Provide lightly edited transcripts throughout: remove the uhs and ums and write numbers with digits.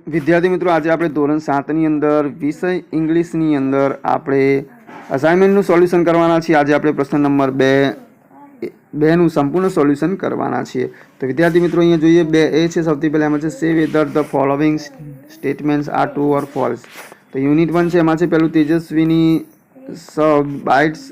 વિદ્યાર્થી મિત્રો, આજે આપણે ધોરણ 7ની અંદર વિષય ઇંગ્લિશની અંદર આપણે અસાઇનમેન્ટનું સોલ્યુશન કરવાના છીએ. આજે આપણે પ્રશ્ન નંબર 2 નું સંપૂર્ણ સોલ્યુશન કરવાના છીએ. તો વિદ્યાર્થી મિત્રો, અહીંયા જોઈએ 2A છે. સૌથી પહેલા એમાં છે સે whether the following statements are true or false. તો યુનિટ 1 છે, એમાં છે પહેલું તેજસ્વીની bytes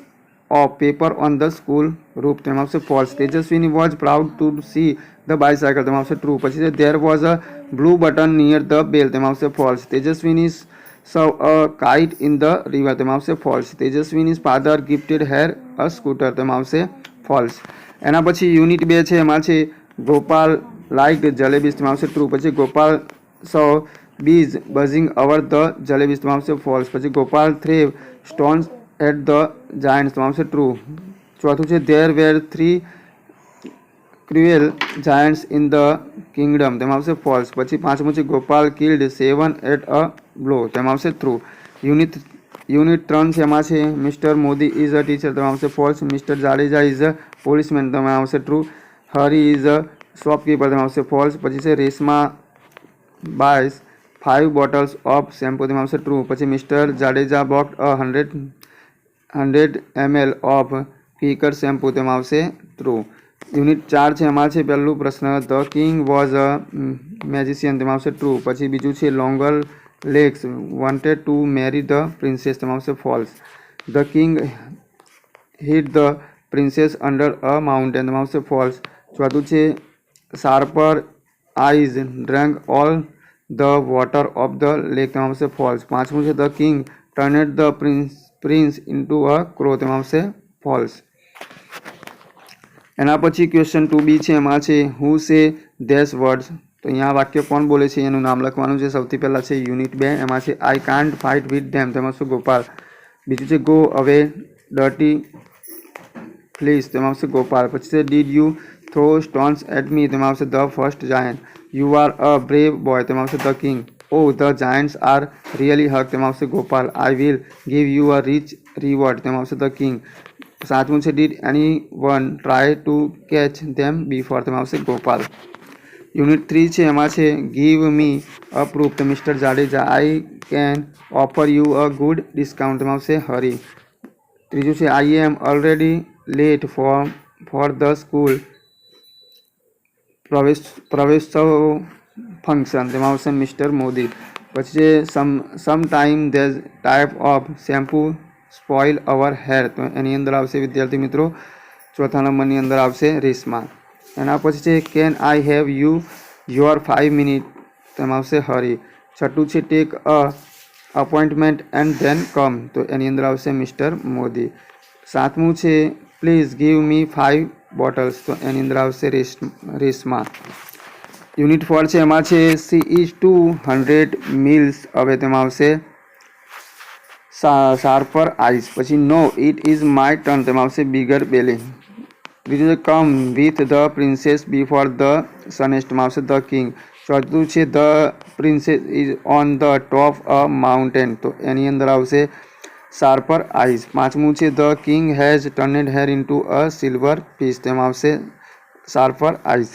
of paper on the school roof. તેમાં આવશે false. Tejaswini was proud to see the bicycle. તેમાં આવશે true. પછી છે there was a blue button near the bell. તેમાં આવશે false. Tejaswini saw a kite in the river. તેમાં આવશે false. Tejaswini father gifted her a scooter. તેમાં આવશે false. એના પછી યુનિટ 2 છે, એમાં છે ગોપાલ liked jalebis. તેમાં આવશે true. પછી Gopal saw bees buzzing over the jalebis. તેમાં આવશે false. પછી Gopal threw stones at the giants. તેમાં આવશે true. ચોથું છે there were 3 cruel giants in the kingdom. તેમાં આવશે false. પછી પાંચમું છે Gopal killed 7 at a blow. તેમાં આવશે true. યુનિટ 3 છે, એમાં છે mister Modi is a teacher. તેમાં આવશે false. Mister Jadeja is a policeman. તેમાં આવશે true. Hari is a shopkeeper. તેમાં આવશે false. પછી છે Reshma buys 5 bottles of shampoo. તેમાં આવશે true. પછી mister Jadeja bought 100 ml of Quaker shampoo. તેમાં આવશે true. યુનિટ 4 છે, એમાં છે પહેલું પ્રશ્ન the king was a magician. તેમાં આવશે true. પછી બીજું છે longer legs wanted to marry the princess. તેમાં આવશે false. The king hid the princess under a mountain. તેમાં આવશે false. ચોથું છે sharper eyes drunk all the water of the lake. તેમાં આવશે false. પાંચમું છે the king turned the prince into a crow. તેમાં આવશે false. એના પછી ક્વેશ્ચન 2B છે, એમાં છે હુ સે ધેસ વર્ડ્સ. તો અહીંયા વાક્ય કોણ બોલે છે એનું નામ લખવાનું છે. સૌથી પહેલાં છે યુનિટ 2, એમાં છે I can't fight with them. તેમાં શું ગોપાલ. બીજું છે ગો અવે ડર્ટી ફ્લીસ. તેમાં આવશે ગોપાલ. પછી છે did you throw stones at me. તેમાં આવશે the first giant. You are a brave boy. તેમાં આવશે the king. Oh the giants are really huge. તેમાં આવશે Gopal. I will give you a rich reward. તેમાં આવશે ધ કિંગ. સાતમું છે did any one try to catch them before. તેમાં આવશે ગોપાલ. યુનિટ 3 છે, એમાં છે ગીવ મી અ પ્રૂફ. તો mister Jadeja I can offer you a good discount. તેમાં આવશે હરી. ત્રીજું છે I am already late for the school Praveshotsav function. તેમાં આવશે મિસ્ટર મોદી. પછી છે some time these type of shampoo spoil our hair. તો એની અંદર આવશે વિદ્યાર્થી મિત્રો ચોથા નંબરની અંદર આવશે રેશમા. એના પછી છે can I have you your 5 minute. તેમાં આવશે હરી. છઠ્ઠું છે take a appointment and then come. તો એની અંદર આવશે મિસ્ટર મોદી. સાતમું છે પ્લીઝ ગીવ મી 5 બોટલ્સ. તો એની અંદર આવશે રેશમા. યુનિટ 4 છે, એમાં છે સી ઇઝ 200 મિલ્સ અવે. તેમાં આવશે શાર્પર આઈસ. પછી no it is my turn. તેમાં આવશે બિગર બેલી. બીજું છે come with the princess before the sunset. તેમાં આવશે ધ કિંગ. ચોથું છે the princess is on the top a mountain. તો એની અંદર આવશે શાર્પર આઈસ. પાંચમું છે the king has turned her into a silver piece. તેમાં આવશે શાર્પર આઈસ.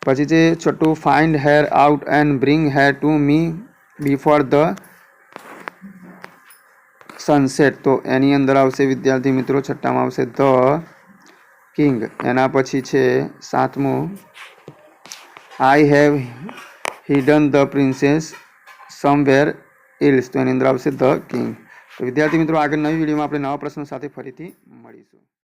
પછી છે છઠ્ઠું find her out and bring her to me before the sunset. તો એની અંદર આવશે વિદ્યાર્થી મિત્રો છઠ્ઠામાં આવશે ધ કિંગ. એના પછી છે સાતમું I have hidden the princess somewhere else. તો એની અંદર આવશે ધ કિંગ. તો વિદ્યાર્થી મિત્રો આગળ નવી વિડીયોમાં આપણે નવા પ્રશ્નો સાથે ફરીથી મળીશું.